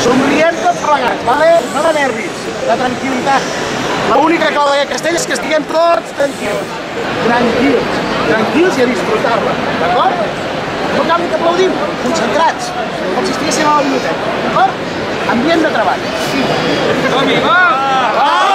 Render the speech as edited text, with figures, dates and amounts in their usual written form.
Somriem tots plegats, vale? No de nervis, de tranquil·litat. L'única cosa d'aquest castell és que estiguem tots tranquils. Tranquils i a disfrutar-la, d'acord? No cal ni que aplaudim, concentrats, com si estiguéssim a la biblioteca, d'acord? Ambient de treball. Som-hi, va!